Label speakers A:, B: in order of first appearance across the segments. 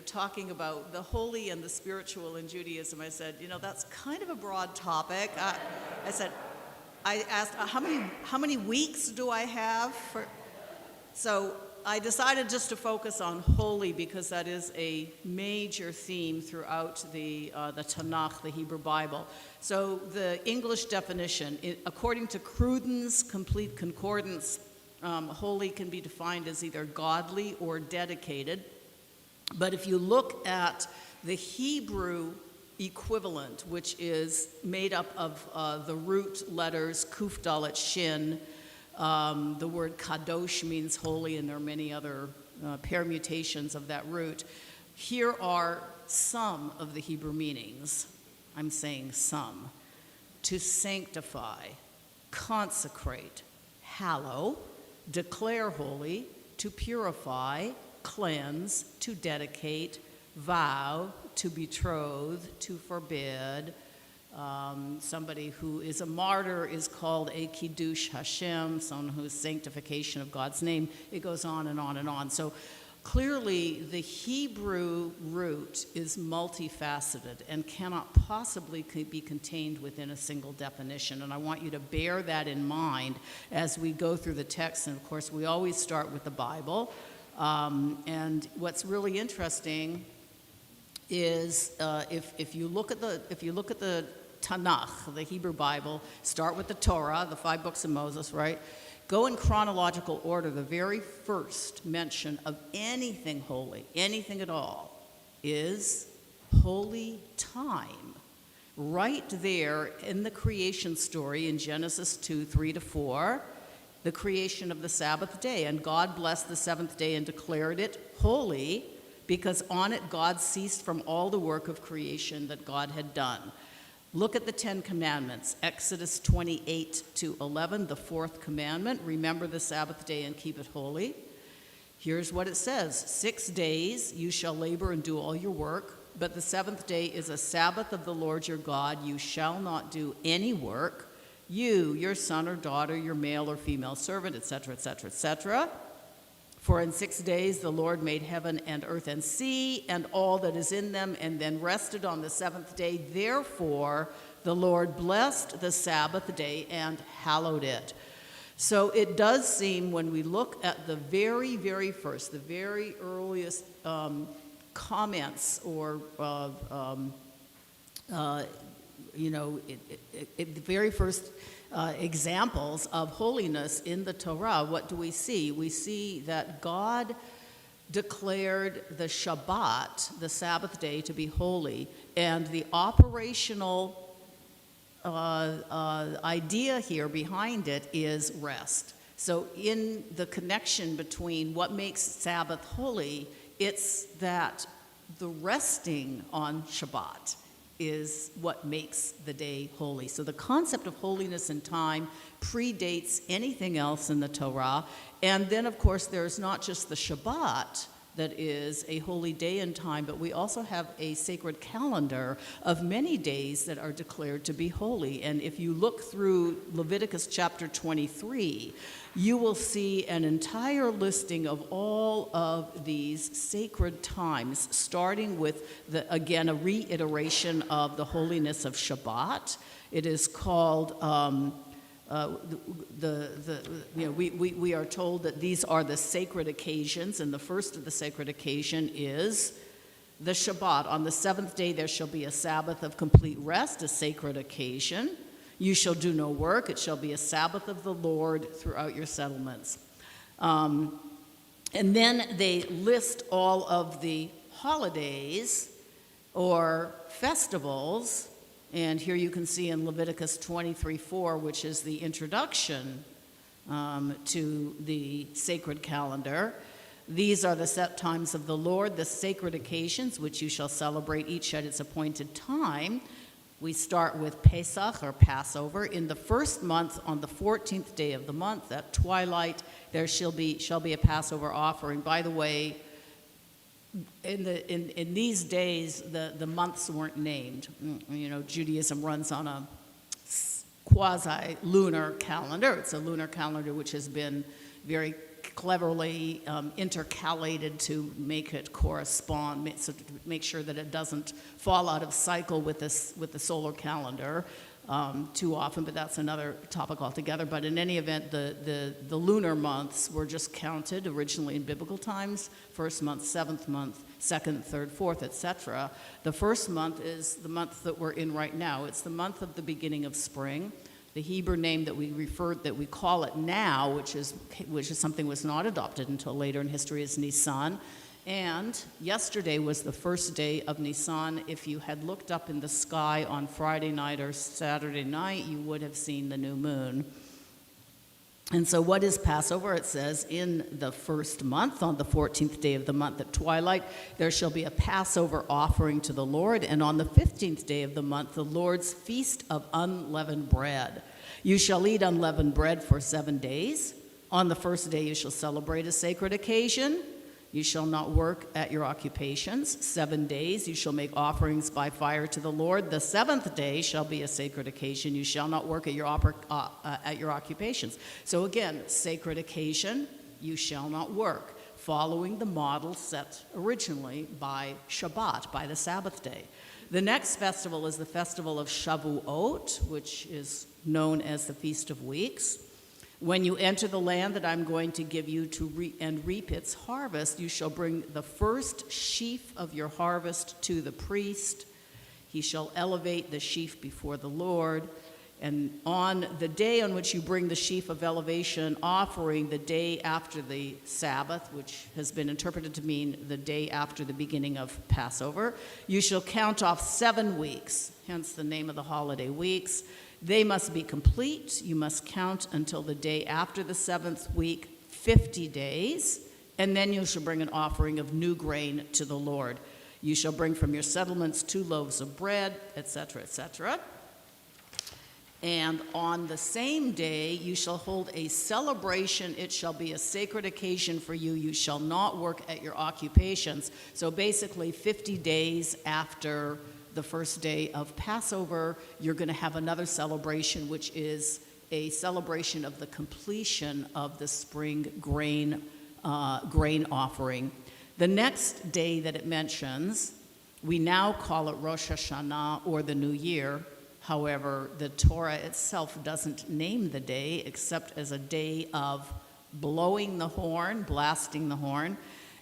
A: talking about the holy and the spiritual in Judaism, I said, that's kind of a broad topic. I asked, how many weeks do I have for? So I decided just to focus on holy because that is a major theme throughout the Tanakh, the Hebrew Bible. So the English definition, according to Cruden's Complete Concordance, holy can be defined as either godly or dedicated. But if you look at the Hebrew equivalent, which is made up of the root letters Kuf Dalet Shin, the word kadosh means holy, and there are many other permutations of that root. Here are some of the Hebrew meanings. I'm saying some. To sanctify, consecrate, hallow, declare holy, to purify, cleanse, to dedicate, vow, to betroth, to forbid. Somebody who is a martyr is called a Kiddush Hashem, someone who is sanctification of God's name. It goes on and on and on. So clearly the Hebrew root is multifaceted and cannot possibly be contained within a single definition. And I want you to bear that in mind as we go through the text. And of course, we always start with the Bible. And what's really interesting is if you look at the Tanakh, the Hebrew Bible, start with the Torah, the 5 books of Moses, right? Go in chronological order. The very first mention of anything holy, anything at all, is holy time. Right there in the creation story in Genesis 2, 3-4, the creation of the Sabbath day. And God blessed the seventh day and declared it holy, because on it God ceased from all the work of creation that God had done. Look at the 10 Commandments, Exodus 28-11, the 4th commandment, remember the Sabbath day and keep it holy. Here's what it says: 6 days you shall labor and do all your work, but the 7th day is a Sabbath of the Lord your God. You shall not do any work, you, your son or daughter, your male or female servant, etc., etc., etc. For in 6 days the Lord made heaven and earth and sea and all that is in them, and then rested on the 7th day. Therefore the Lord blessed the Sabbath day and hallowed it. So it does seem, when we look at the very, very first, the very earliest comments or the very first examples of holiness in the Torah, what do we see? We see that God declared the Shabbat, the Sabbath day, to be holy, and the operational idea here behind it is rest. So in the connection between what makes Sabbath holy, it's that the resting on Shabbat is what makes the day holy. So the concept of holiness and time predates anything else in the Torah. And then, of course, there's not just the Shabbat that is a holy day and time, but we also have a sacred calendar of many days that are declared to be holy. And if you look through Leviticus chapter 23, you will see an entire listing of all of these sacred times, starting with, again, a reiteration of the holiness of Shabbat. It is called, we are told that these are the sacred occasions, and the first of the sacred occasion is the Shabbat. On the 7th day there shall be a Sabbath of complete rest, a sacred occasion. You shall do no work. It shall be a Sabbath of the Lord throughout your settlements. And then they list all of the holidays or festivals. And here you can see in Leviticus 23:4, which is the introduction to the sacred calendar. These are the set times of the Lord, the sacred occasions, which you shall celebrate each at its appointed time. We start with Pesach, or Passover. In the first month, on the 14th day of the month, at twilight, there shall be a Passover offering. By the way, in these days, the months weren't named. Judaism runs on a quasi-lunar calendar. It's a lunar calendar which has been very cleverly intercalated to make it correspond, so to make sure that it doesn't fall out of cycle with the solar calendar too often, but that's another topic altogether. But in any event, the lunar months were just counted originally in biblical times: first month, seventh month, second, third, fourth, etc. The first month is the month that we're in right now. It's the month of the beginning of spring. The Hebrew name that we call it now, which is something was not adopted until later in history, is Nisan. And yesterday was the first day of Nisan. If you had looked up in the sky on Friday night or Saturday night, you would have seen the new moon. And so what is Passover? It says, in the first month, on the 14th day of the month at twilight, there shall be a Passover offering to the Lord, and on the 15th day of the month, the Lord's feast of unleavened bread. You shall eat unleavened bread for 7 days. On the first day you shall celebrate a sacred occasion. You shall not work at your occupations. 7 days you shall make offerings by fire to the Lord. The seventh day shall be a sacred occasion. You shall not work at your occupations. So again, sacred occasion, you shall not work, following the model set originally by Shabbat, by the Sabbath day. The next festival is the festival of Shavuot, which is known as the Feast of Weeks. When you enter the land that I'm going to give you to reap its harvest, you shall bring the first sheaf of your harvest to the priest. He shall elevate the sheaf before the Lord. And on the day on which you bring the sheaf of elevation offering, the day after the Sabbath, which has been interpreted to mean the day after the beginning of Passover, you shall count off 7 weeks, hence the name of the holiday weeks. They must be complete. You must count until the day after the 7th week, 50 days, and then you shall bring an offering of new grain to the Lord. You shall bring from your settlements 2 loaves of bread, etc., etc. And on the same day you shall hold a celebration. It shall be a sacred occasion for you. You shall not work at your occupations. So basically 50 days after the first day of Passover, you're going to have another celebration, which is a celebration of the completion of the spring grain offering. The next day that it mentions, we now call it Rosh Hashanah, or the New Year. However, the Torah itself doesn't name the day except as a day of blowing the horn, blasting the horn.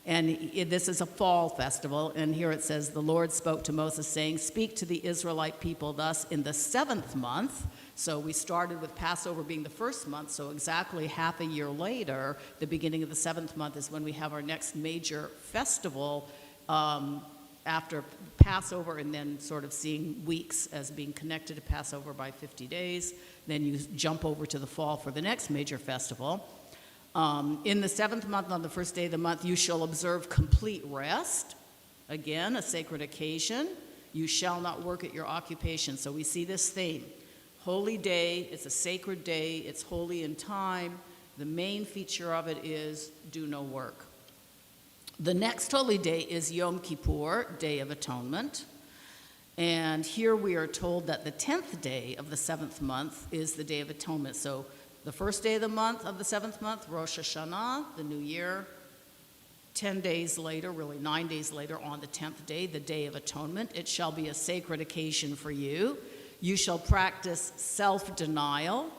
A: And this is a fall festival, and here it says, the Lord spoke to Moses, saying, speak to the Israelite people thus in the 7th month. So we started with Passover being the first month, so exactly half a year later, the beginning of the 7th month is when we have our next major festival after Passover, and then sort of seeing weeks as being connected to Passover by 50 days. Then you jump over to the fall for the next major festival. In the 7th month, on the first day of the month, you shall observe complete rest. Again, a sacred occasion. You shall not work at your occupation. So we see this theme. Holy day, it's a sacred day, it's holy in time. The main feature of it is do no work. The next holy day is Yom Kippur, Day of Atonement. And here we are told that the 10th day of the 7th month is the Day of Atonement. So the first day of the month of the 7th month, Rosh Hashanah, the New Year. 10 days later, really 9 days later, on the 10th day, the Day of Atonement. It shall be a sacred occasion for you. You shall practice self-denial,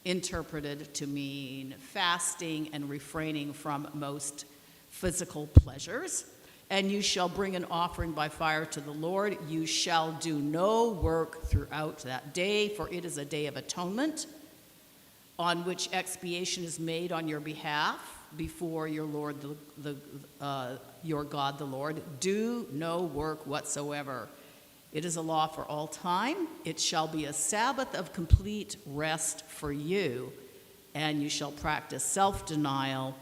A: interpreted to mean fasting and refraining from most physical pleasures. And you shall bring an offering by fire to the Lord. You shall do no work throughout that day, for it is a day of atonement, on which expiation is made on your behalf before your Lord, your God, the Lord. Do no work whatsoever. It is a law for all time. It shall be a Sabbath of complete rest for you, and you shall practice self-denial.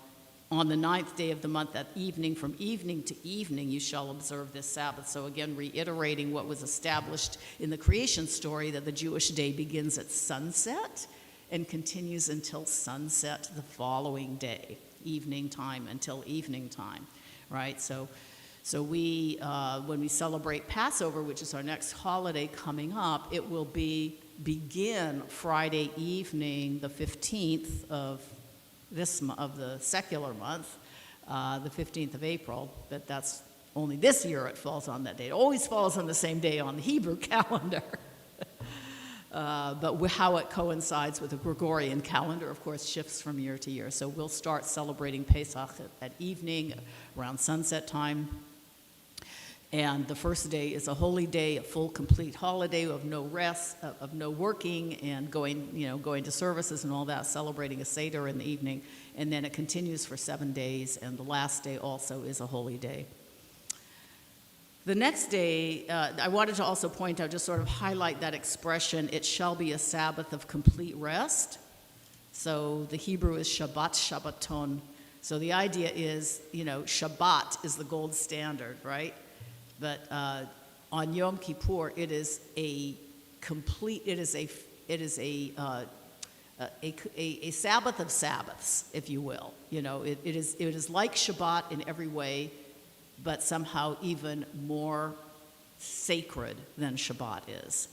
A: On the 9th day of the month at evening, from evening to evening, you shall observe this Sabbath. So again, reiterating what was established in the creation story, that the Jewish day begins at sunset and continues until sunset the following day, evening time until evening time, right? So we, when we celebrate Passover, which is our next holiday coming up, it will begin Friday evening, the 15th of of the secular month, the 15th of April, but that's only this year it falls on that day. It always falls on the same day on the Hebrew calendar. But how it coincides with the Gregorian calendar, of course, shifts from year to year. So we'll start celebrating Pesach at evening, around sunset time. And the first day is a holy day, a full, complete holiday of no rest, of no working, and going to services and all that, celebrating a Seder in the evening. And then it continues for 7 days, and the last day also is a holy day. The next day, I wanted to also point out, just sort of highlight that expression, it shall be a Sabbath of complete rest. So the Hebrew is Shabbat, Shabbaton. So the idea is, Shabbat is the gold standard, right? But on Yom Kippur, it is a Sabbath of Sabbaths, if you will. It is like Shabbat in every way, but somehow even more sacred than Shabbat is.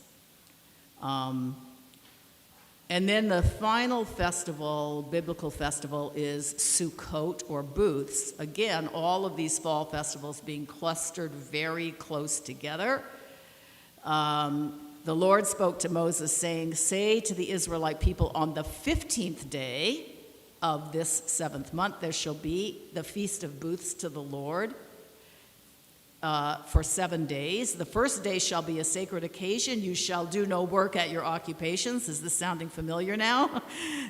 A: And then the final festival, biblical festival, is Sukkot, or Booths. Again, all of these fall festivals being clustered very close together. The Lord spoke to Moses, saying, "Say to the Israelite people, on the 15th day of this 7th month, there shall be the Feast of Booths to the Lord. For 7 days. The first day shall be a sacred occasion. You shall do no work at your occupations." Is this sounding familiar now?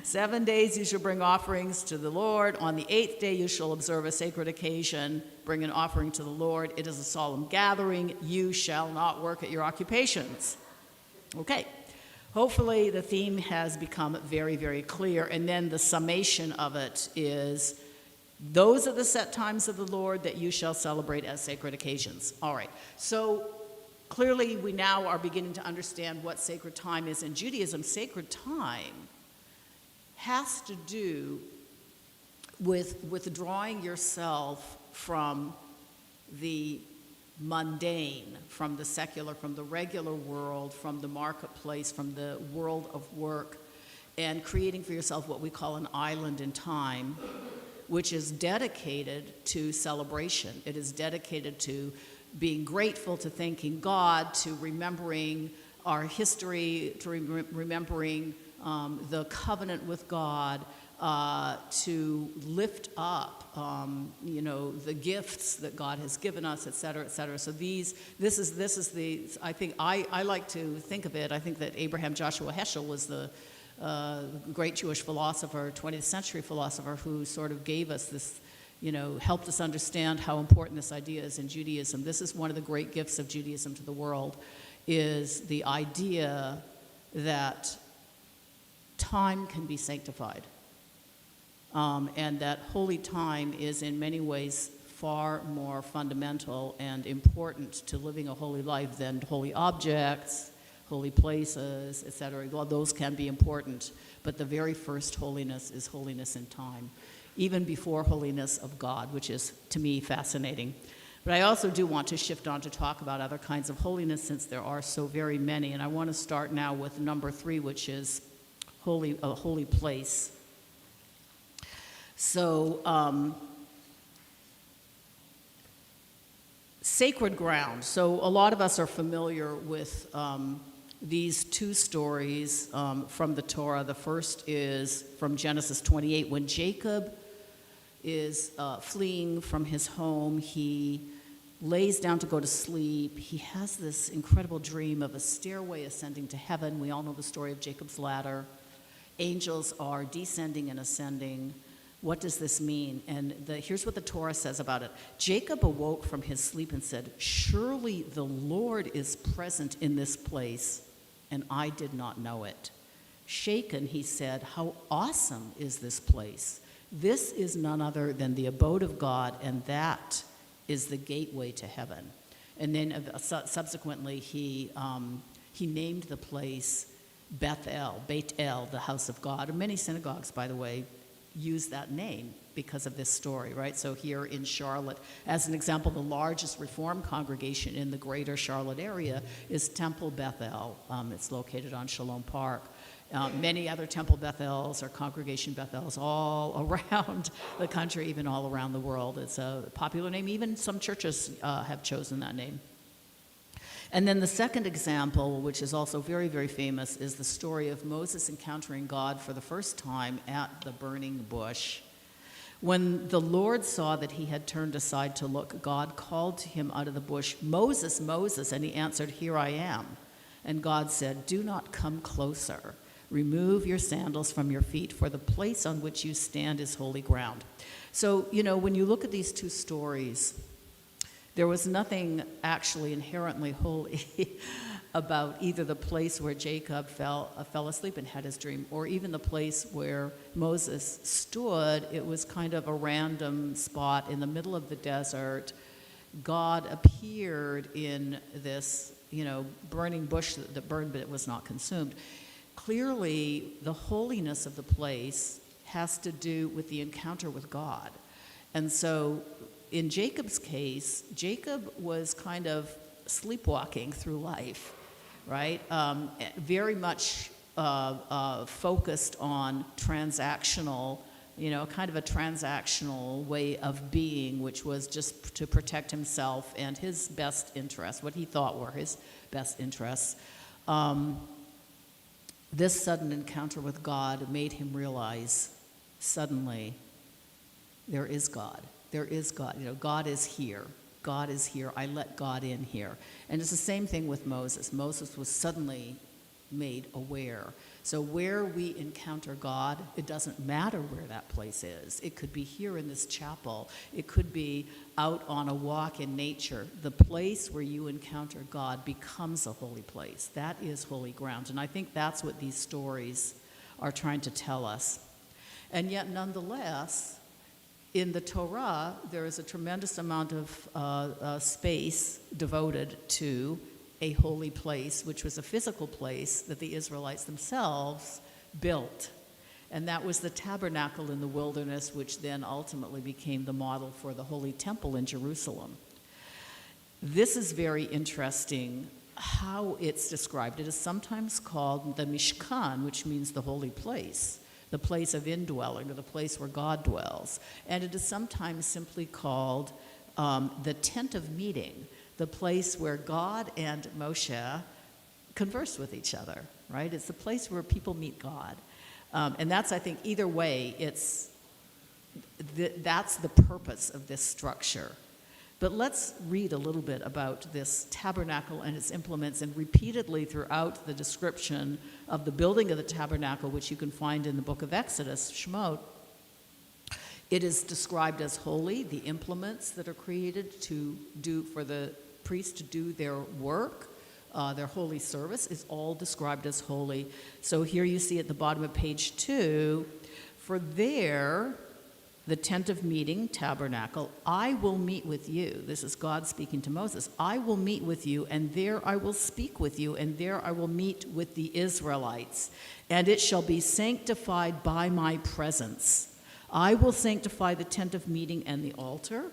A: 7 days you shall bring offerings to the Lord. On the 8th day you shall observe a sacred occasion, bring an offering to the Lord. It is a solemn gathering. You shall not work at your occupations. Okay. Hopefully the theme has become very, very clear. And then the summation of it is, those are the set times of the Lord that you shall celebrate as sacred occasions. All right. So clearly we now are beginning to understand what sacred time is in Judaism. Sacred time has to do with withdrawing yourself from the mundane, from the secular, from the regular world, from the marketplace, from the world of work, and creating for yourself what we call an island in time, which is dedicated to celebration. It is dedicated to being grateful, to thanking God, to remembering our history, to remembering the covenant with God, to lift up, the gifts that God has given us, et cetera, et cetera. So this is the, I think, I like to think of it, I think that Abraham Joshua Heschel was the great Jewish philosopher, 20th century philosopher, who sort of gave us this, helped us understand how important this idea is in Judaism. This is one of the great gifts of Judaism to the world, is the idea that time can be sanctified. And that holy time is in many ways far more fundamental and important to living a holy life than holy objects, holy places, etc. Well, those can be important, but the very first holiness is holiness in time, even before holiness of God, which is, to me, fascinating. But I also do want to shift on to talk about other kinds of holiness, since there are so very many, and I want to start now with number 3, which is a holy place. So, sacred ground. So a lot of us are familiar with these two stories from the Torah. The first is from Genesis 28. When Jacob is fleeing from his home, he lays down to go to sleep. He has this incredible dream of a stairway ascending to heaven. We all know the story of Jacob's ladder. Angels are descending and ascending. What does this mean? And here's what the Torah says about it. Jacob awoke from his sleep and said, "Surely the Lord is present in this place, and I did not know it." Shaken, he said, "How awesome is this place? This is none other than the abode of God, and that is the gateway to heaven." And then subsequently, he named the place Bethel, Beit El, the house of God. And many synagogues, by the way, use that name because of this story, right? So here in Charlotte, as an example, the largest Reform congregation in the greater Charlotte area is Temple Bethel. It's located on Shalom Park.
B: many other temple Bethels or congregation Bethels all around the country, even all around the world. It's a popular name. Even some churches have chosen that name. And then the second example, which is also very, very famous, is the story of Moses encountering God for the first time at the burning bush. When the Lord saw that he had turned aside to look, God called to him out of the bush, "Moses, Moses," and he answered, "Here I am." And God said, "Do not come closer. Remove your sandals from your feet, for the place on which you stand is holy ground." So, when you look at these two stories, there was nothing actually inherently holy about either the place where Jacob fell asleep and had his dream, or even the place where Moses stood. It was kind of a random spot in the middle of the desert. God appeared in this, burning bush that burned, but it was not consumed. Clearly, the holiness of the place has to do with the encounter with God. And so, in Jacob's case, Jacob was kind of sleepwalking through life, right? Very much focused on transactional, kind of a transactional way of being, which was just to protect himself and his best interests, what he thought were his best interests. This sudden encounter with God made him realize suddenly there is God. There is God. God is here. God is here. I let God in here. And it's the same thing with Moses. Moses was suddenly made aware. So where we encounter God, it doesn't matter where that place is. It could be here in this chapel. It could be out on a walk in nature. The place where you encounter God becomes a holy place. That is holy ground. And I think that's what these stories are trying to tell us. And yet, nonetheless, in the Torah, there is a tremendous amount of space devoted to a holy place, which was a physical place that the Israelites themselves built. And that was the tabernacle in the wilderness, which then ultimately became the model for the Holy Temple in Jerusalem. This is very interesting how it's described. It is sometimes called the Mishkan, which means the holy place, the place of indwelling, or the place where God dwells. And it is sometimes simply called the tent of meeting, the place where God and Moshe converse with each other, right? It's the place where people meet God. And that's, I think, either way, that's the purpose of this structure. But let's read a little bit about this tabernacle and its implements, and repeatedly throughout the description of the building of the tabernacle, which you can find in the book of Exodus, Shemot, it is described as holy. The implements that are created for the priests to do their work, their holy service, is all described as holy. So here you see at the bottom of page 2, for there, the tent of meeting, tabernacle, I will meet with you. This is God speaking to Moses. I will meet with you, and there I will speak with you, and there I will meet with the Israelites. And it shall be sanctified by my presence. I will sanctify the tent of meeting and the altar,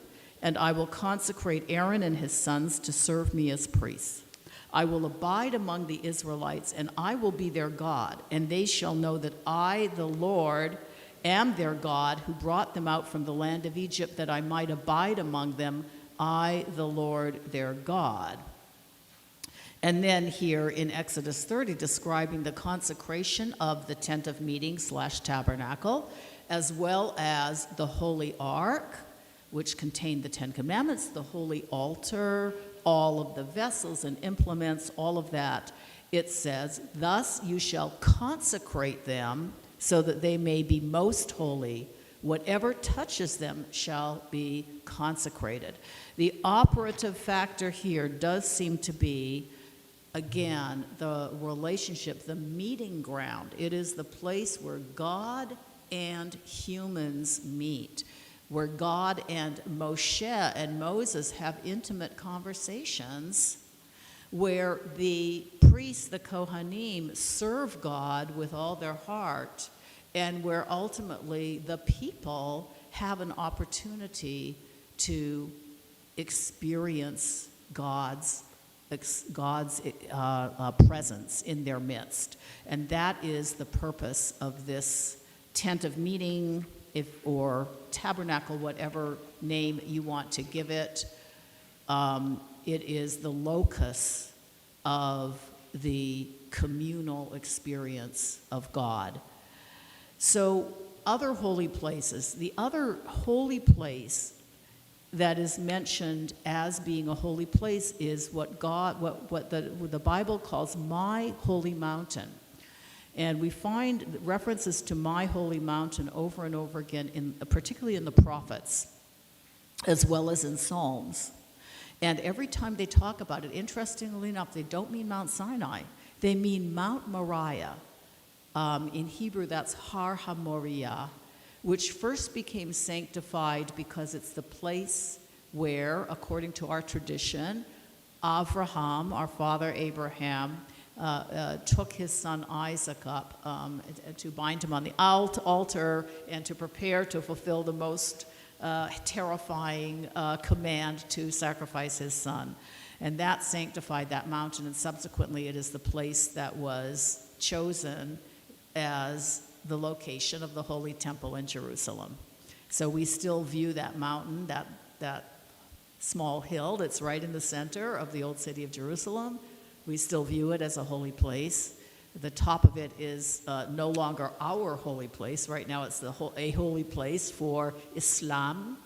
B: and I will consecrate Aaron and his sons to serve me as priests. I will abide among the Israelites, and I will be their God, and they shall know that I, the Lord, am their God, who brought them out from the land of Egypt, that I might abide among them, I, the Lord, their God. And then here in Exodus 30, describing the consecration of the tent of meeting / tabernacle, as well as the holy ark, which contained the Ten Commandments, the holy altar, all of the vessels and implements, all of that. It says, thus you shall consecrate them so that they may be most holy. Whatever touches them shall be consecrated. The operative factor here does seem to be, again, the relationship, the meeting ground. It is the place where God and humans meet, where God and Moshe and Moses have intimate conversations, where the priests, the Kohanim, serve God with all their heart, and where ultimately the people have an opportunity to experience God's God's presence in their midst. And that is the purpose of this tent of meeting, or tabernacle, whatever name you want to give it. It is the locus of the communal experience of God. So other holy places, the other holy place that is mentioned as being a holy place is what the Bible calls my holy mountain. And we find references to my holy mountain over and over again, particularly in the prophets, as well as in Psalms. And every time they talk about it, interestingly enough, they don't mean Mount Sinai. They mean Mount Moriah. In Hebrew, that's Har HaMoriah, which first became sanctified because it's the place where, according to our tradition, Avraham, our father Abraham, took his son Isaac up to bind him on the altar and to prepare to fulfill the most terrifying command to sacrifice his son. And that sanctified that mountain, and subsequently it is the place that was chosen as the location of the Holy Temple in Jerusalem. So we still view that mountain, that small hill that's right in the center of the old city of Jerusalem. We still view it as a holy place. The top of it is no longer our holy place. Right now it's a holy place for Islam,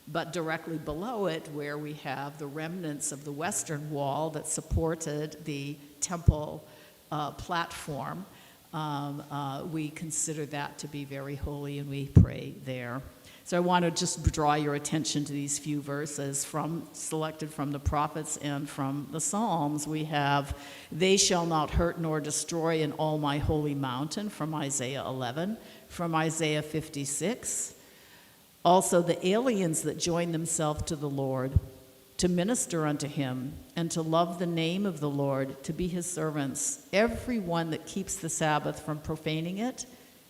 B: but directly below it, where we have the remnants of the western wall that supported the temple platform, we consider that to be very holy, and we pray there. So I want to just draw your attention to these few verses selected from the prophets and from the Psalms. We have, "They shall not hurt nor destroy in all my holy mountain," from Isaiah 11, from Isaiah 56. Also, "the aliens that join themselves to the Lord, to minister unto him, and to love the name of the Lord, to be his servants, every one that keeps the Sabbath from profaning it,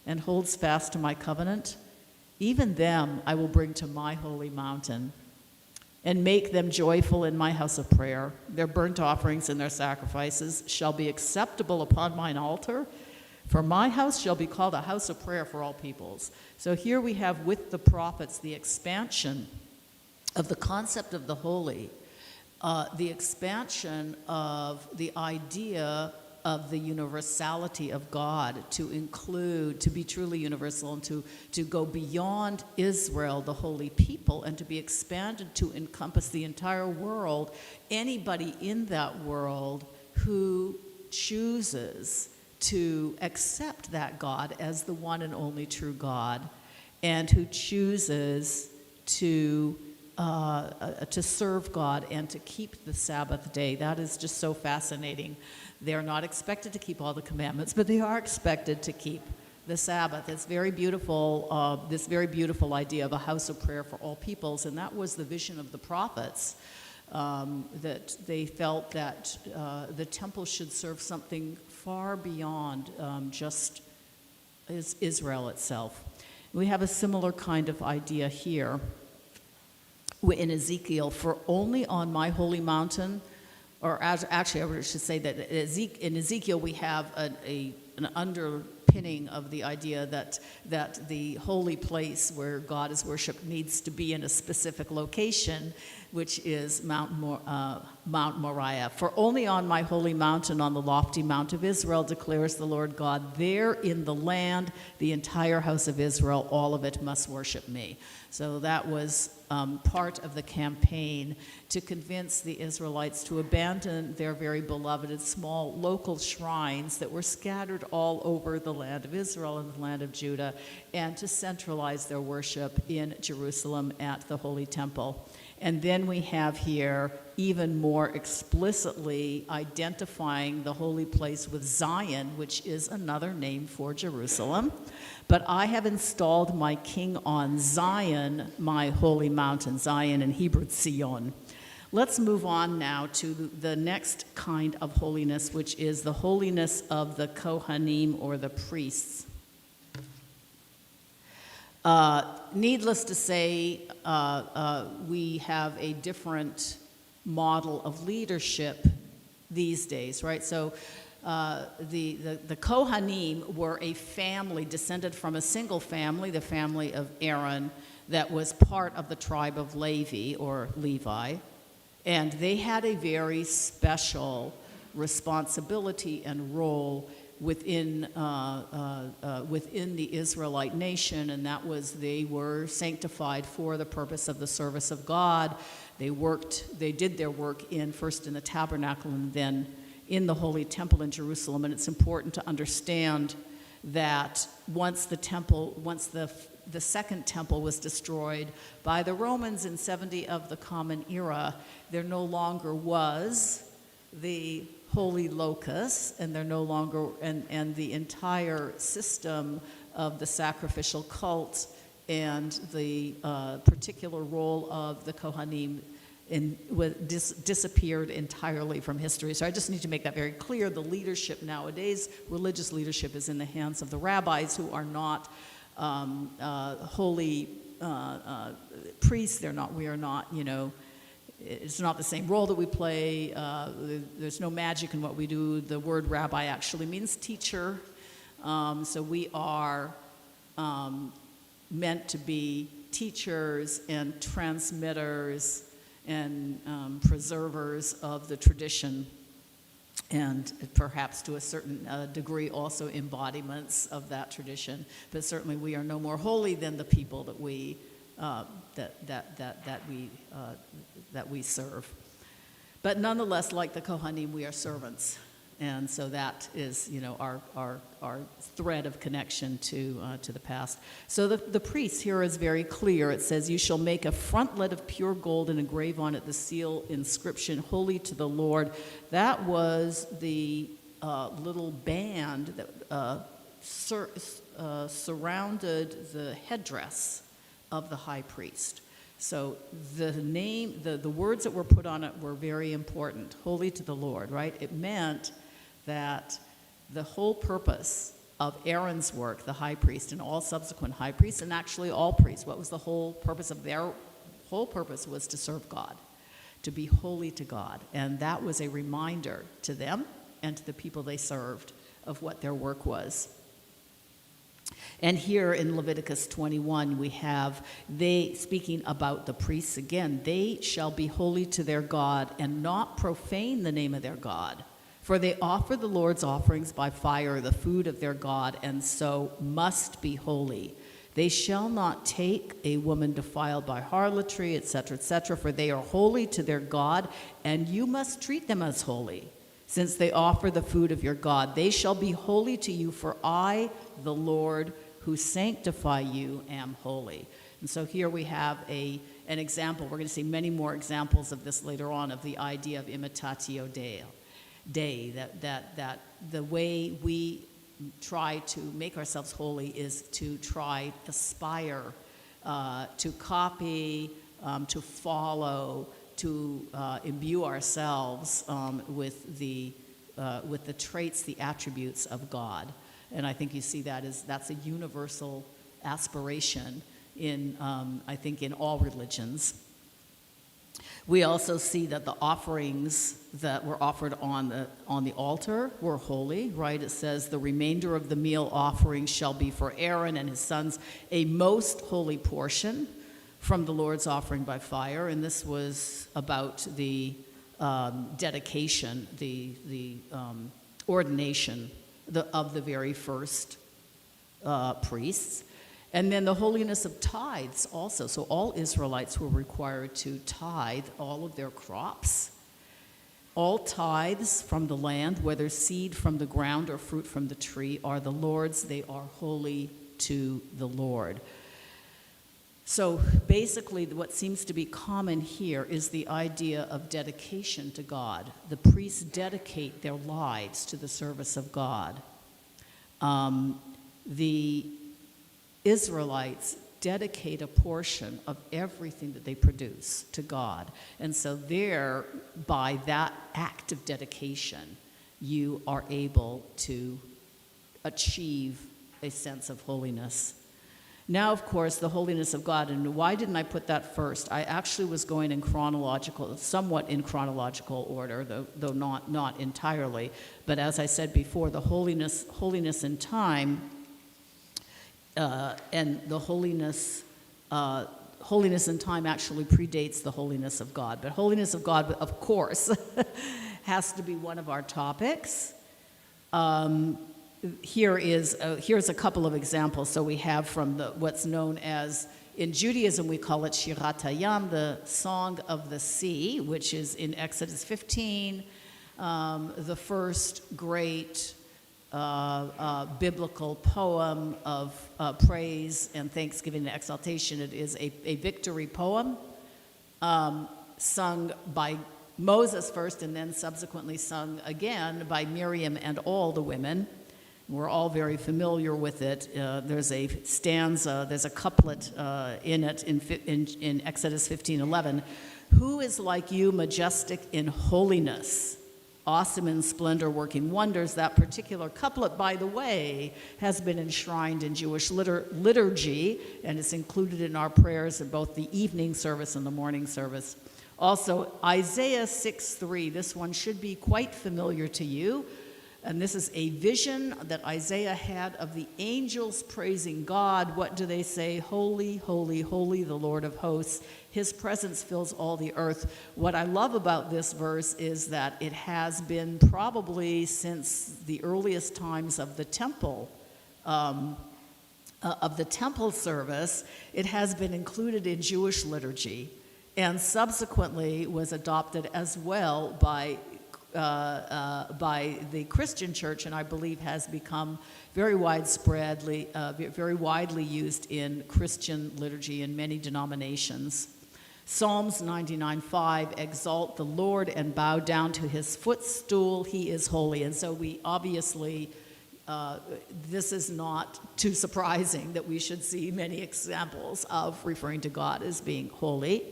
B: and holds fast to my covenant, even them I will bring to my holy mountain, and make them joyful in my house of prayer. Their burnt offerings and their sacrifices shall be acceptable upon mine altar, for my house shall be called a house of prayer for all peoples." So here we have with the prophets the expansion of the concept of the holy, the expansion of the idea of the universality of God to include, to be truly universal, and to go beyond Israel, the holy people, and to be expanded to encompass the entire world, anybody in that world who chooses to accept that God as the one and only true God, and who chooses to serve God and to keep the Sabbath day. That is just so fascinating. They're not expected to keep all the commandments, but they are expected to keep the Sabbath. It's very beautiful, this very beautiful idea of a house of prayer for all peoples, and that was the vision of the prophets, that they felt that the temple should serve something far beyond just Israel itself. We have a similar kind of idea here in Ezekiel, "For only on my holy mountain," or actually I should say that in Ezekiel we have an underpinning of the idea that the holy place where God is worshipped needs to be in a specific location, which is Mount Moriah. "For only on my holy mountain, on the lofty mount of Israel, declares the Lord God, there in the land, the entire house of Israel, all of it must worship me." So that was part of the campaign to convince the Israelites to abandon their very beloved small local shrines that were scattered all over the land of Israel and the land of Judah, and to centralize their worship in Jerusalem at the Holy Temple. And then we have here even more explicitly identifying the holy place with Zion, which is another name for Jerusalem. "But I have installed my king on Zion, my holy mountain." Zion in Hebrew, Zion. Let's move on now to the next kind of holiness, which is the holiness of the Kohanim, or the priests. Needless to say, we have a different model of leadership these days, right? So the Kohanim were a family descended from a single family, the family of Aaron, that was part of the tribe of Levi or Levi. And they had a very special responsibility and role within the Israelite nation, and that was they were sanctified for the purpose of the service of God. They did their work first in the tabernacle and then in the Holy Temple in Jerusalem. And it's important to understand that once the second temple was destroyed by the Romans in 70 of the Common Era, there no longer was the holy locus, and they're no longer, and the entire system of the sacrificial cult and the particular role of the Kohanim disappeared entirely from history. So I just need to make that very clear. The leadership nowadays, religious leadership, is in the hands of the rabbis, who are not holy priests. We are not, it's not the same role that we play. There's no magic in what we do. The word rabbi actually means teacher. So we are meant to be teachers and transmitters and preservers of the tradition, and perhaps to a certain degree also embodiments of that tradition. But certainly we are no more holy than the people that we that we serve. But nonetheless, like the Kohanim, we are servants. And so that is, our thread of connection to the past. So the priest here is very clear. It says, "You shall make a frontlet of pure gold and engrave on it the seal inscription, holy to the Lord." That was the little band that surrounded the headdress of the high priest. So the words that were put on it were very important. Holy to the Lord, right? It meant that the whole purpose of Aaron's work, the high priest, and all subsequent high priests, and actually all priests, what was the whole purpose of their whole purpose was to serve God, to be holy to God. And that was a reminder to them and to the people they served of what their work was. And here in Leviticus 21, we have speaking about the priests again, "They shall be holy to their God and not profane the name of their God. For they offer the Lord's offerings by fire, the food of their God, and so must be holy. They shall not take a woman defiled by harlotry, etc., etc., for they are holy to their God, and you must treat them as holy, since they offer the food of your God. They shall be holy to you, for I, the Lord, who sanctify you, am holy." And so here we have an example. We're going to see many more examples of this later on, of the idea of imitatio Dei, that the way we try to make ourselves holy is to aspire to copy, to follow, to imbue ourselves with the traits, the attributes of God. And I think you see that's a universal aspiration in all religions. We also see that the offerings that were offered on the altar were holy, right? It says, "The remainder of the meal offering shall be for Aaron and his sons, a most holy portion from the Lord's offering by fire." And this was about the dedication, the ordination of the very first priests. And then the holiness of tithes also. So all Israelites were required to tithe all of their crops. All tithes from the land, whether seed from the ground or fruit from the tree, are the Lord's. They are holy to the Lord. So basically what seems to be common here is the idea of dedication to God. The priests dedicate their lives to the service of God. The Israelites dedicate a portion of everything that they produce to God. And so there, by that act of dedication, you are able to achieve a sense of holiness. Now, of course, the holiness of God. And why didn't I put that first? I actually was going in somewhat in chronological order, though not entirely. But as I said before, the holiness in time, and the holiness in time actually predates the holiness of God. But holiness of God, of course, has to be one of our topics. Here's a couple of examples. So we have from what's known as, in Judaism we call it Shirat Hayam, the Song of the Sea, which is in Exodus 15, the first great biblical poem of praise and thanksgiving and exaltation. It is a victory poem sung by Moses first and then subsequently sung again by Miriam and all the women. We're all very familiar with it. There's a stanza, there's a couplet in it in Exodus 15:11. Who is like you, majestic in holiness, awesome in splendor, working wonders? That particular couplet, by the way, has been enshrined in Jewish liturgy, and it's included in our prayers in both the evening service and the morning service. Also, Isaiah 6:3, this one should be quite familiar to you. And this is a vision that Isaiah had of the angels praising God. What do they say? Holy, holy, holy, the Lord of hosts. His presence fills all the earth. What I love about this verse is that it has been probably since the earliest times of the temple service, it has been included in Jewish liturgy and subsequently was adopted as well by the Christian church, and I believe has become very widely used in Christian liturgy in many denominations. Psalms 99:5, exalt the Lord and bow down to his footstool, he is holy. And so we obviously, this is not too surprising that we should see many examples of referring to God as being holy.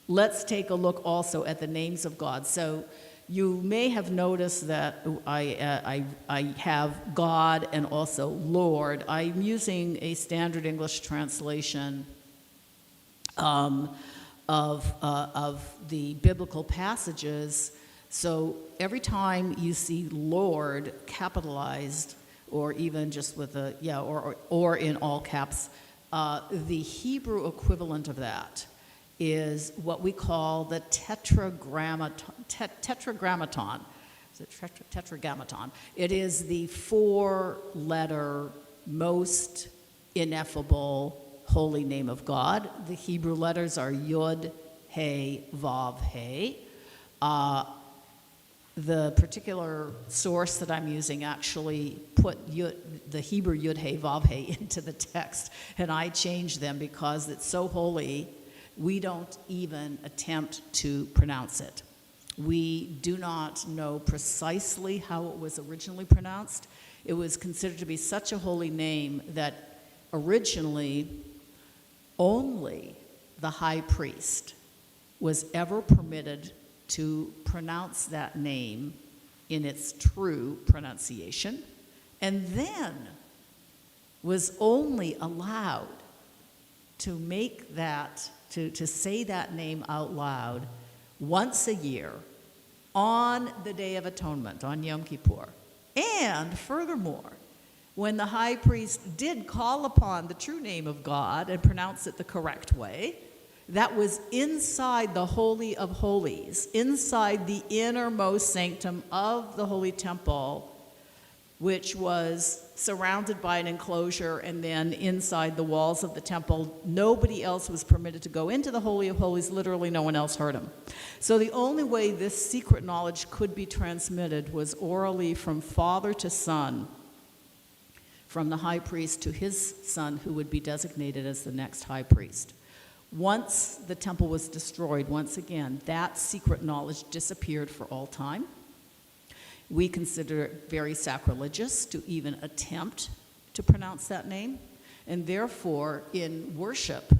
B: Let's take a look also at the names of God. So you may have noticed that I have God and also Lord. I'm using a standard English translation of the biblical passages. So every time you see Lord capitalized, or even just with or in all caps, the Hebrew equivalent of that is what we call the tetragrammaton. Is it tetragrammaton? It is the four-letter, most ineffable holy name of God. The Hebrew letters are Yud, He, Vav, He. The particular source that I'm using actually put the Hebrew Yud, He, Vav, He into the text, and I changed them because it's so holy we don't even attempt to pronounce it. We do not know precisely how it was originally pronounced. It was considered to be such a holy name that originally only the high priest was ever permitted to pronounce that name in its true pronunciation, and then was only allowed to make that to say that name out loud once a year on the Day of Atonement, on Yom Kippur. And furthermore, when the high priest did call upon the true name of God and pronounce it the correct way, that was inside the Holy of Holies, inside the innermost sanctum of the Holy Temple, which was surrounded by an enclosure, and then inside the walls of the temple, nobody else was permitted to go into the Holy of Holies. Literally, no one else heard him. So the only way this secret knowledge could be transmitted was orally from father to son, from the high priest to his son, who would be designated as the next high priest. Once the temple was destroyed, once again, that secret knowledge disappeared for all time. We consider it very sacrilegious to even attempt to pronounce that name. And therefore, in worship,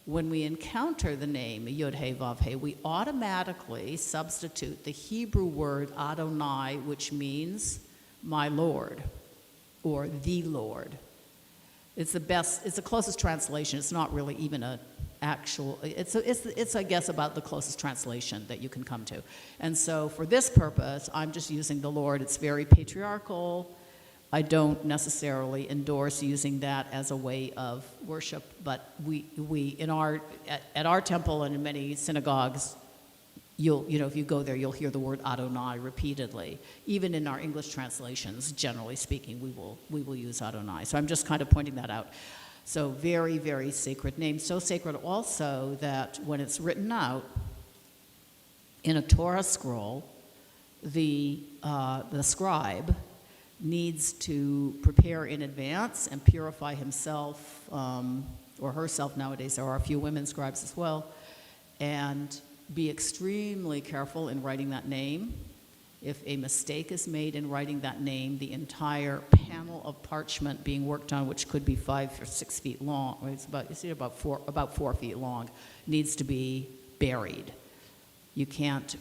B: when we encounter the name Yod He Vav He, we automatically substitute the Hebrew word Adonai, which means my Lord, or the Lord. It's the closest translation. It's not really even a actual, it's I guess about the closest translation that you can come to. And so for this purpose, I'm just using the Lord. It's very patriarchal. I don't necessarily endorse using that as a way of worship, but we at our temple and in many synagogues, if you go there, you'll hear the word Adonai repeatedly. Even in our English translations, generally speaking, we will use Adonai. So I'm just kind of pointing that out. So very, very sacred name. So sacred also that when it's written out in a Torah scroll, the scribe needs to prepare in advance and purify himself or herself. Nowadays, there are a few women scribes as well, and be extremely careful in writing that name. If a mistake is made in writing that name, the entire panel of parchment being worked on, which could be 5 or 6 feet long, it's about 4 feet long, needs to be buried. You can't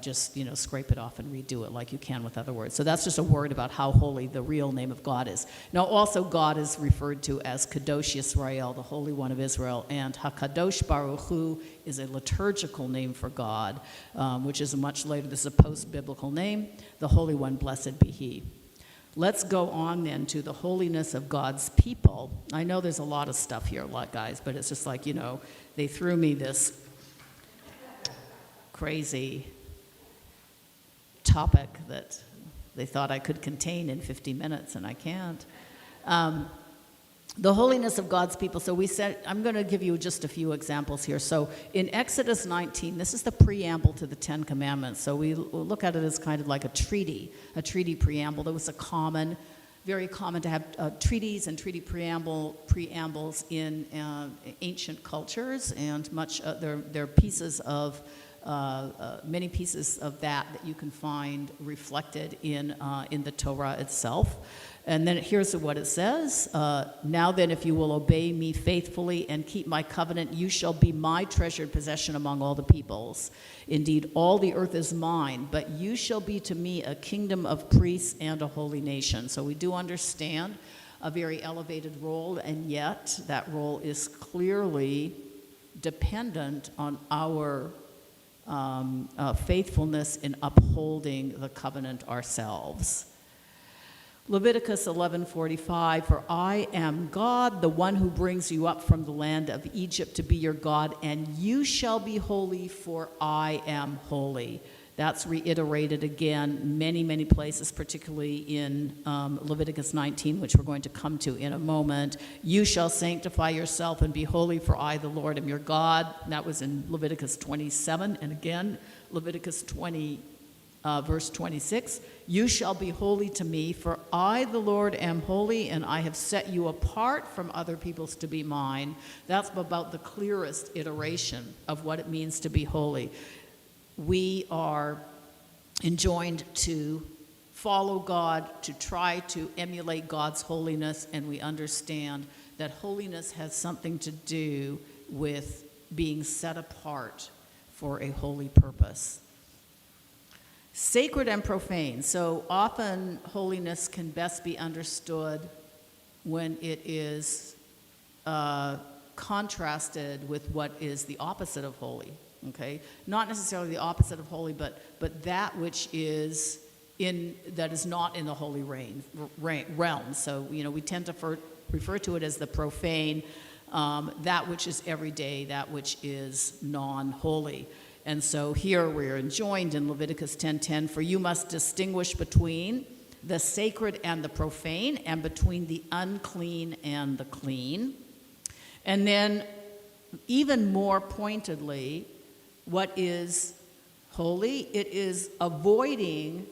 B: just scrape it off and redo it like you can with other words. So that's just a word about how holy the real name of God is. Now also God is referred to as Kadosh Yisrael, the Holy One of Israel, and HaKadosh Baruch Hu is a liturgical name for God, which is much later. This is a post-biblical name. The Holy One, blessed be He. Let's go on then to the holiness of God's people. I know there's a lot of stuff here, guys, but it's just like, they threw me this crazy topic that they thought I could contain in 50 minutes, and I can't. The holiness of God's people. So we said, I'm going to give you just a few examples here. So in Exodus 19, this is the preamble to the Ten Commandments. So we look at it as kind of like a treaty preamble. There was very common to have treaties and treaty preambles in ancient cultures, and they're pieces of many pieces of that you can find reflected in the Torah itself. And then here's what it says. Now then, if you will obey me faithfully and keep my covenant, you shall be my treasured possession among all the peoples. Indeed, all the earth is mine, but you shall be to me a kingdom of priests and a holy nation. So we do understand a very elevated role, and yet that role is clearly dependent on our faithfulness in upholding the covenant ourselves. Leviticus 11:45, for I am God, the one who brings you up from the land of Egypt to be your God, and you shall be holy, for I am holy. That's reiterated again many, many places, particularly in Leviticus 19, which we're going to come to in a moment. You shall sanctify yourself and be holy, for I, the Lord, am your God. That was in Leviticus 27, and again, Leviticus 20, verse 26. You shall be holy to me, for I, the Lord, am holy, and I have set you apart from other peoples to be mine. That's about the clearest iteration of what it means to be holy. We are enjoined to follow God, to try to emulate God's holiness, and we understand that holiness has something to do with being set apart for a holy purpose. Sacred and profane. So often holiness can best be understood when it is contrasted with what is the opposite of holy. Okay, not necessarily the opposite of holy, but that which is that is not in the holy realm. So we tend to refer to it as the profane, that which is everyday, that which is non-holy. And so here we're enjoined in Leviticus 10:10, for you must distinguish between the sacred and the profane, and between the unclean and the clean. And then even more pointedly, what is holy? It is avoiding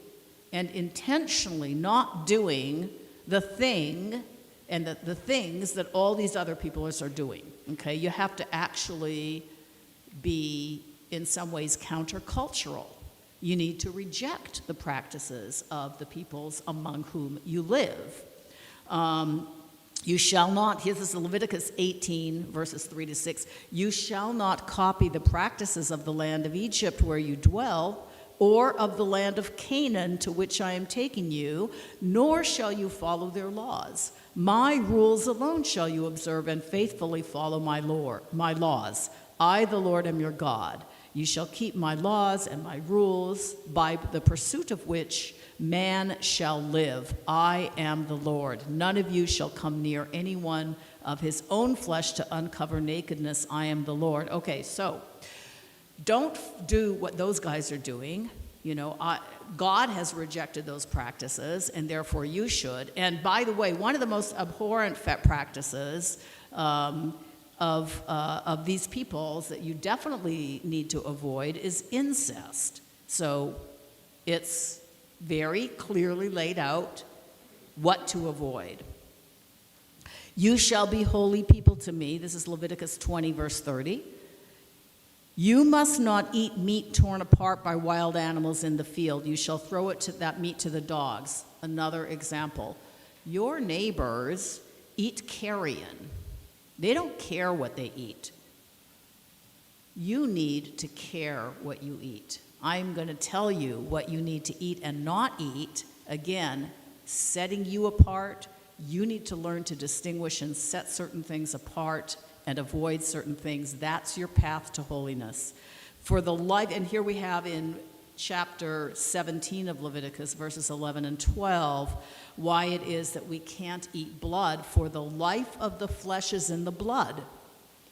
B: and intentionally not doing the thing and the things that all these other people are doing. Okay, you have to actually be in some ways countercultural. You need to reject the practices of the peoples among whom you live. You shall not, this is Leviticus 18, verses 3-6, you shall not copy the practices of the land of Egypt where you dwell, or of the land of Canaan to which I am taking you, nor shall you follow their laws. My rules alone shall you observe and faithfully follow my laws. I, the Lord, am your God. You shall keep my laws and my rules, by the pursuit of which man shall live. I am the Lord. None of you shall come near anyone of his own flesh to uncover nakedness. I am the Lord. Okay, so don't do what those guys are doing. You know, God has rejected those practices, and therefore you should. And by the way, one of the most abhorrent practices of these peoples that you definitely need to avoid is incest. So it's very clearly laid out what to avoid. You shall be holy people to me. This is Leviticus 20, verse 30. You must not eat meat torn apart by wild animals in the field. You shall throw that meat to the dogs. Another example. Your neighbors eat carrion. They don't care what they eat. You need to care what you eat. I'm going to tell you what you need to eat and not eat. Again, setting you apart. You need to learn to distinguish and set certain things apart and avoid certain things. That's your path to holiness. For the life, and here we have in chapter 17 of Leviticus, verses 11 and 12, why it is that we can't eat blood, for the life of the flesh is in the blood.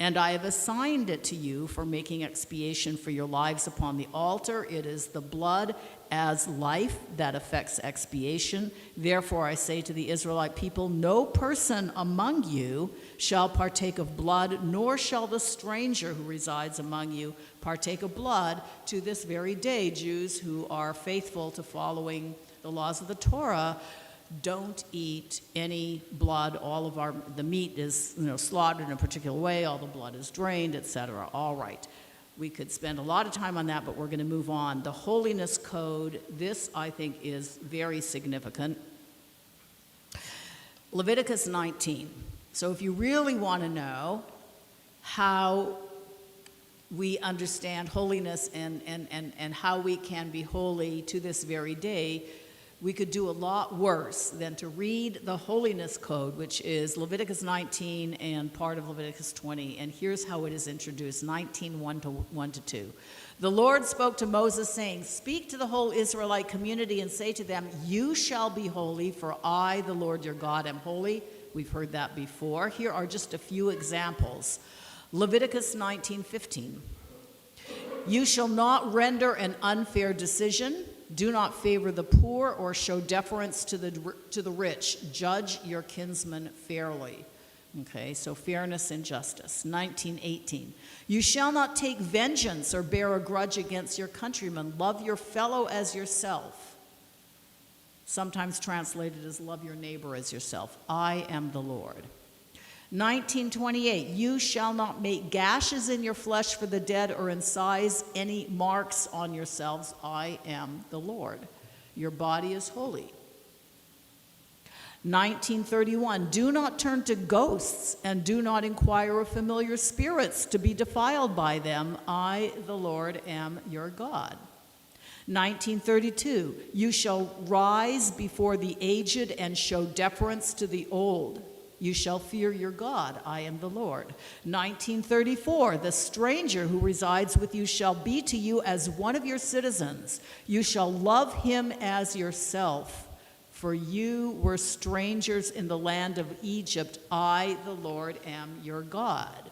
B: And I have assigned it to you for making expiation for your lives upon the altar. It is the blood as life that affects expiation. Therefore I say to the Israelite people, no person among you shall partake of blood, nor shall the stranger who resides among you partake of blood. To this very day, Jews who are faithful to following the laws of the Torah don't eat any blood. All of the meat is slaughtered in a particular way, all the blood is drained, etc. All right. We could spend a lot of time on that, but we're going to move on. The Holiness Code, this I think is very significant. Leviticus 19. So if you really want to know how we understand holiness and how we can be holy to this very day, we could do a lot worse than to read the Holiness Code, which is Leviticus 19 and part of Leviticus 20. And here's how it is introduced, 19, 1 to 2. The Lord spoke to Moses, saying, speak to the whole Israelite community and say to them, you shall be holy, for I, the Lord your God, am holy. We've heard that before. Here are just a few examples. Leviticus 19:15. You shall not render an unfair decision. Do not favor the poor or show deference to the rich. Judge your kinsman fairly. Okay, so fairness and justice. 19:18. You shall not take vengeance or bear a grudge against your countrymen. Love your fellow as yourself. Sometimes translated as love your neighbor as yourself. I am the Lord. 19:28. You shall not make gashes in your flesh for the dead or incise any marks on yourselves. I am the Lord. Your body is holy. 19:31. Do not turn to ghosts and do not inquire of familiar spirits to be defiled by them. I, the Lord, am your God. 19:32. You shall rise before the aged and show deference to the old. You shall fear your God. I am the Lord. 19:34. The stranger who resides with you shall be to you as one of your citizens. You shall love him as yourself. For you were strangers in the land of Egypt. I, the Lord, am your God.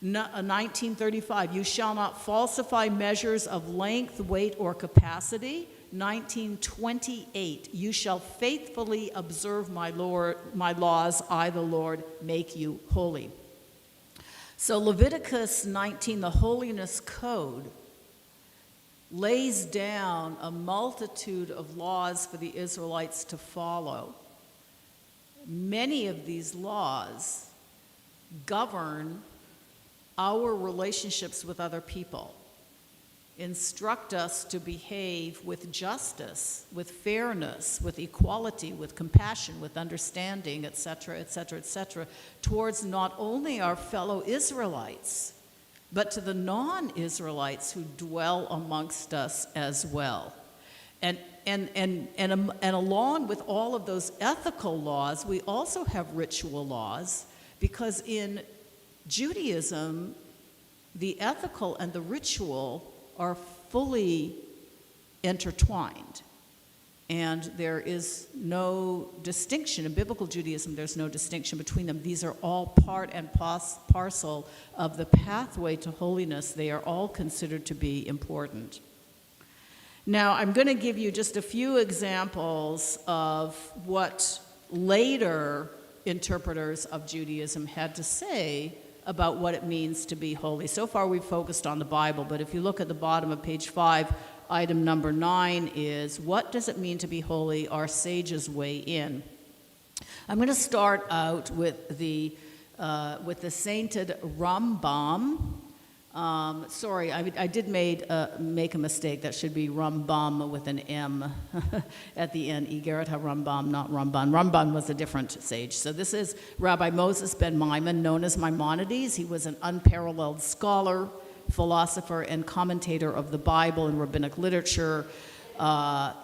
B: 19:35. You shall not falsify measures of length, weight, or capacity. 19:28. You shall faithfully observe my laws. I, the Lord, make you holy. So Leviticus 19, the Holiness Code, lays down a multitude of laws for the Israelites to follow. Many of these laws govern our relationships with other people, instruct us to behave with justice, with fairness, with equality, with compassion, with understanding, etc., etc., etc., towards not only our fellow Israelites, but to the non-Israelites who dwell amongst us as well. And along with all of those ethical laws, we also have ritual laws, because in Judaism, the ethical and the ritual are fully intertwined. And there is no distinction. In biblical Judaism, there's no distinction between them. These are all part and parcel of the pathway to holiness. They are all considered to be important. Now, I'm going to give you just a few examples of what later interpreters of Judaism had to say about what it means to be holy. So far, we've focused on the Bible, but if you look at the bottom of page 5, item number 9 is, what does it mean to be holy? Our sages weigh in. I'm going to start out with the sainted Rambam. Sorry, I did make a mistake. That should be Rambam with an M at the end. Igeret ha-Rambam, not Ramban. Ramban was a different sage. So this is Rabbi Moses ben Maimon, known as Maimonides. He was an unparalleled scholar, philosopher, and commentator of the Bible and rabbinic literature.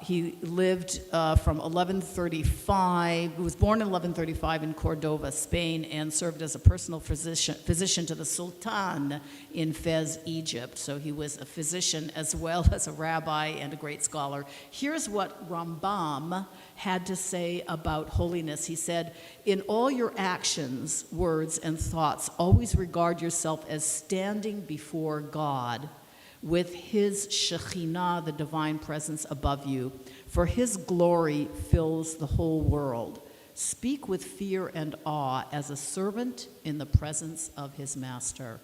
B: He lived from 1135, he was born in 1135 in Cordova, Spain, and served as a personal physician to the Sultan in Fez, Egypt. So he was a physician as well as a rabbi and a great scholar. Here's what Rambam had to say about holiness. He said, "In all your actions, words, and thoughts, always regard yourself as standing before God, with his Shekhinah, the divine presence, above you, for his glory fills the whole world. Speak with fear and awe as a servant in the presence of his master."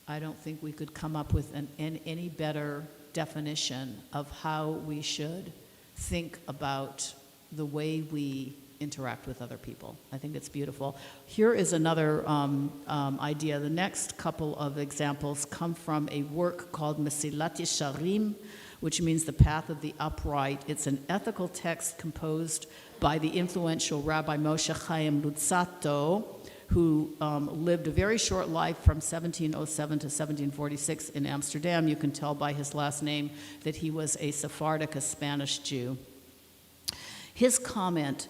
B: I don't think we could come up with any better definition of how we should think about the way we interact with other people. I think it's beautiful. Here is another idea. The next couple of examples come from a work called Mesilat Yesharim, which means the path of the upright. It's an ethical text composed by the influential Rabbi Moshe Chaim Luzzatto, who lived a very short life from 1707 to 1746 in Amsterdam. You can tell by his last name that he was a Sephardic, a Spanish Jew. His comment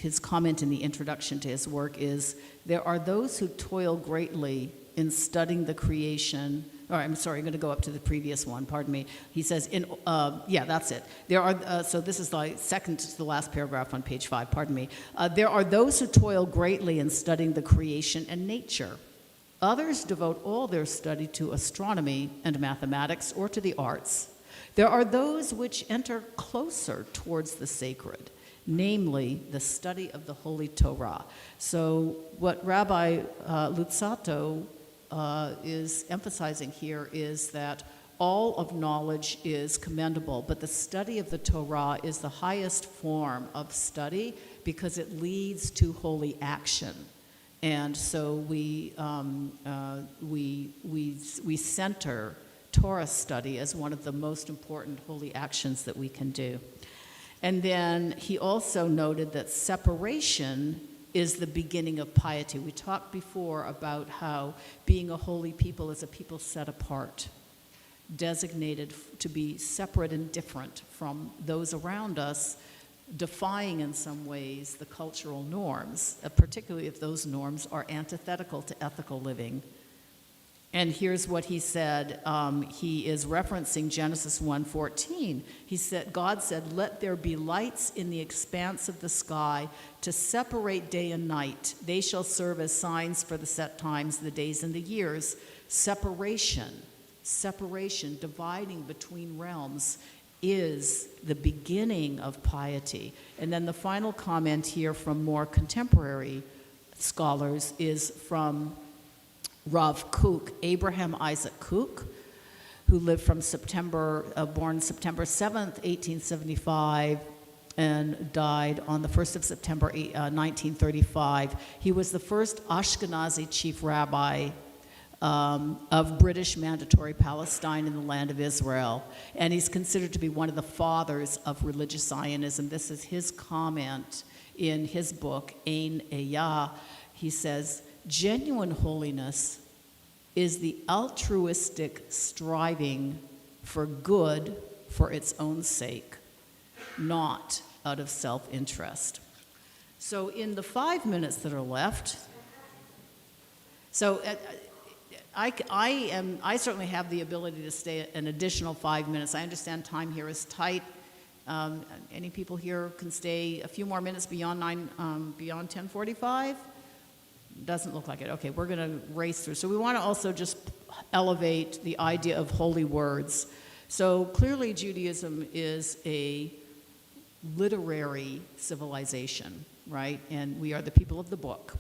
B: his comment in the introduction to his work is, "There are those who toil greatly in studying the creation." I'm sorry, I'm going to go up to the previous one, pardon me. He says, that's it. There are, so this is the second to the last paragraph on page 5, pardon me. "There are those who toil greatly in studying the creation and nature. Others devote all their study to astronomy and mathematics or to the arts. There are those which enter closer towards the sacred, namely the study of the Holy Torah." So what Rabbi Luzzatto is emphasizing here is that all of knowledge is commendable, but the study of the Torah is the highest form of study because it leads to holy action. And so we center Torah study as one of the most important holy actions that we can do. And then he also noted that separation is the beginning of piety. We talked before about how being a holy people is a people set apart, designated to be separate and different from those around us, defying in some ways the cultural norms, particularly if those norms are antithetical to ethical living. And here's what he said. He is referencing Genesis 1:14. He said, God said, "Let there be lights in the expanse of the sky to separate day and night. They shall serve as signs for the set times, the days and the years." Separation, dividing between realms, is the beginning of piety. And then the final comment here from more contemporary scholars is from Rav Kook, Abraham Isaac Kook, who lived from born September 7th, 1875, and died on the 1st of September, 1935. He was the first Ashkenazi chief rabbi of British Mandatory Palestine in the land of Israel. And he's considered to be one of the fathers of religious Zionism. This is his comment in his book, Ein Eyah. He says, "Genuine holiness is the altruistic striving for good for its own sake, not out of self-interest. So in the 5 minutes that are left, I certainly have the ability to stay an additional 5 minutes. I understand time here is tight. Any people here can stay a few more minutes beyond 10:45? Doesn't look like it. Okay, we're going to race through. So we want to also just elevate the idea of holy words. So clearly Judaism is a literary civilization, right? And we are the people of the book.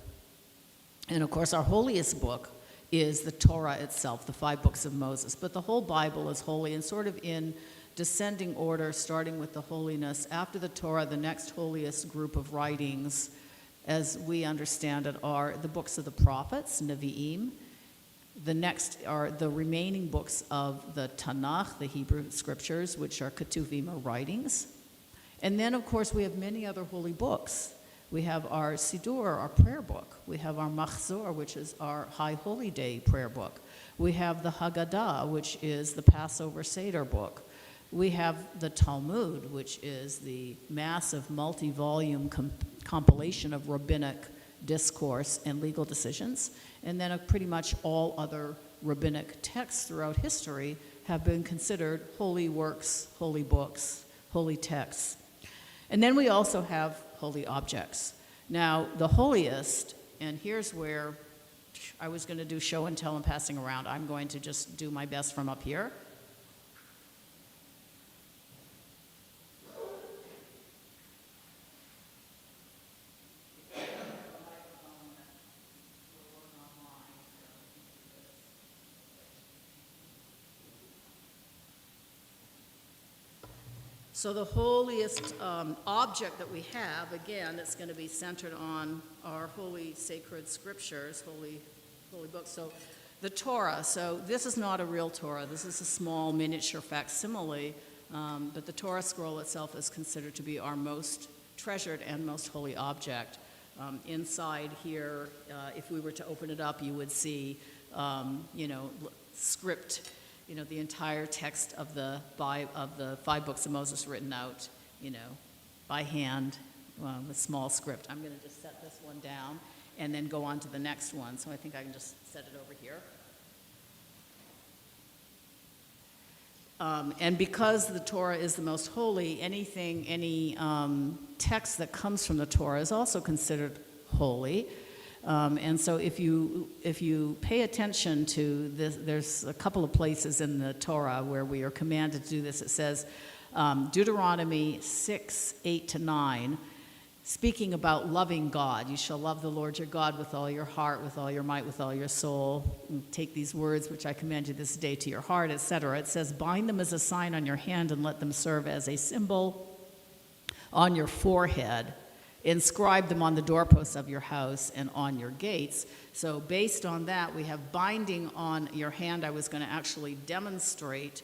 B: And of course our holiest book is the Torah itself, the 5 books of Moses. But the whole Bible is holy and sort of in descending order, starting with the holiness. After the Torah, the next holiest group of writings, as we understand it, are the books of the prophets, Nevi'im. The next are the remaining books of the Tanakh, the Hebrew scriptures, which are Ketuvim, or writings. And then, of course, we have many other holy books. We have our Siddur, our prayer book. We have our Machzor, which is our High Holy Day prayer book. We have the Haggadah, which is the Passover Seder book. We have the Talmud, which is the massive multi-volume compilation of rabbinic discourse and legal decisions. And then pretty much all other rabbinic texts throughout history have been considered holy works, holy books, holy texts. And then we also have holy objects. Now, the holiest, and here's where I was going to do show and tell and passing around. I'm going to just do my best from up here. So the holiest object that we have, again, that's going to be centered on our holy sacred scriptures, holy books. So the Torah, so this is not a real Torah. This is a small miniature facsimile, but the Torah scroll itself is considered to be our most treasured and most holy object. Inside here, if we were to open it up, you would see, script, the entire text of the 5 books of Moses written out, by hand with small script. I'm going to just set this one down and then go on to the next one. So I think I can just set it over here. And because the Torah is the most holy, any text that comes from the Torah is also considered holy. And so if you pay attention to this, there's a couple of places in the Torah where we are commanded to do this. It says, Deuteronomy 6:8-9, speaking about loving God. You shall love the Lord your God with all your heart, with all your might, with all your soul. And take these words which I command you this day to your heart, etc. It says, bind them as a sign on your hand and let them serve as a symbol on your forehead. Inscribe them on the doorposts of your house and on your gates. So based on that, we have binding on your hand. I was going to actually demonstrate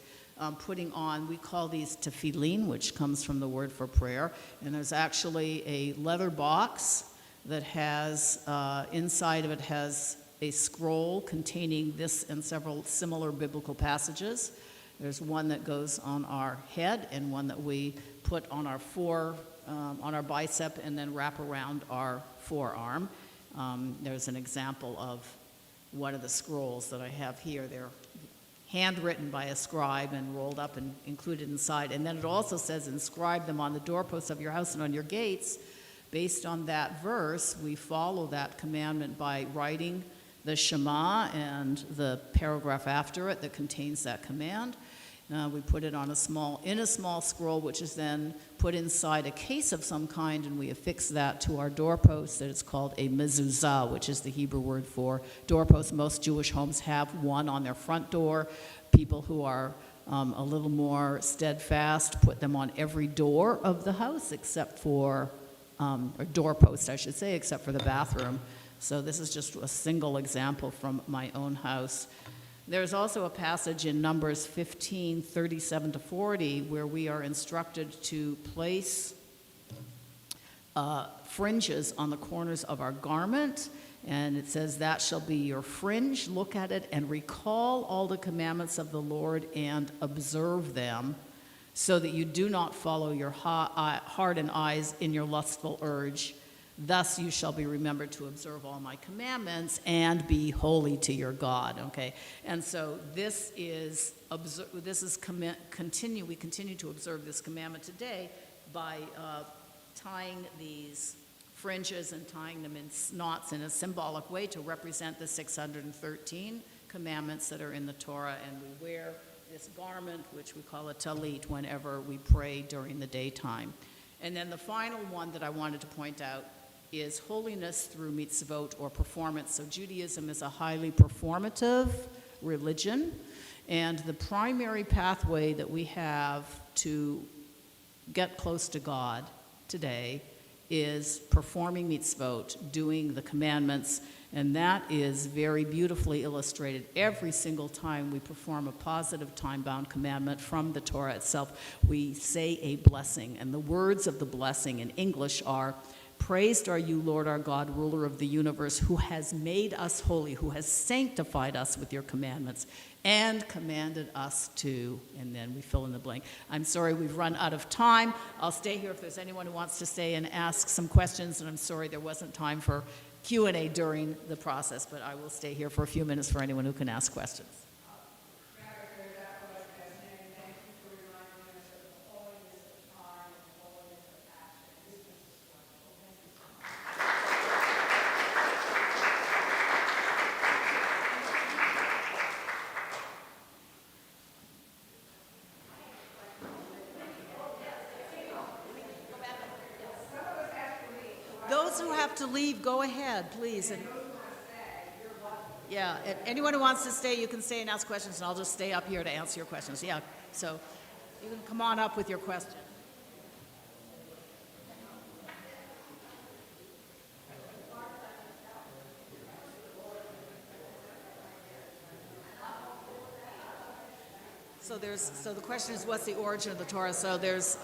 B: putting on, we call these Tephiline, which comes from the word for prayer. And there's actually a leather box that has, inside of it has a scroll containing this and several similar biblical passages. There's one that goes on our head and one that we put on our on our bicep and then wrap around our forearm. There's an example of one of the scrolls that I have here. They're handwritten by a scribe and rolled up and included inside. And then it also says, inscribe them on the doorposts of your house and on your gates. Based on that verse, we follow that commandment by writing the Shema and the paragraph after it that contains that command. We put it on in a small scroll, which is then put inside a case of some kind, and we affix that to our doorpost. That it's called a Mezuzah, which is the Hebrew word for doorpost. Most Jewish homes have one on their front door. People who are a little more steadfast put them on every door of the house, except for, or doorpost, I should say, except for the bathroom. So this is just a single example from my own house. There's also a passage in Numbers 15:37-40 where we are instructed to place fringes on the corners of our garment, And it says, that shall be your fringe. Look at it and recall all the commandments of the Lord and observe them, so that you do not follow your heart and eyes in your lustful urge. Thus you shall be remembered to observe all my commandments and be holy to your God. Okay, and so we continue to observe this commandment today by tying these fringes and tying them in knots in a symbolic way to represent the 613 commandments that are in the Torah, and we wear this garment, which we call a talit, whenever we pray during the daytime. And then the final one that I wanted to point out is holiness through mitzvot, or performance. So Judaism is a highly performative religion, and the primary pathway that we have to get close to God today is performing mitzvot, doing the commandments, and that is very beautifully illustrated every single time we perform a positive time-bound commandment from the Torah itself. We say a blessing, and the words of the blessing in English are, "Praised are you, Lord our God, ruler of the universe, who has made us holy, who has sanctified us with your commandments, and commanded us to," and then we fill in the blank. I'm sorry, we've run out of time. I'll stay here if there's anyone who wants to stay and ask some questions, and I'm sorry there wasn't time for Q&A during the process, but I will stay here for a few minutes for anyone who can ask questions. Those who have to leave, go ahead, please. And yeah, and anyone who wants to stay, you can stay and ask questions, and I'll just stay up here to answer your questions. Yeah, so you can come on up with your question. So the question is, what's the origin of the Torah? So there's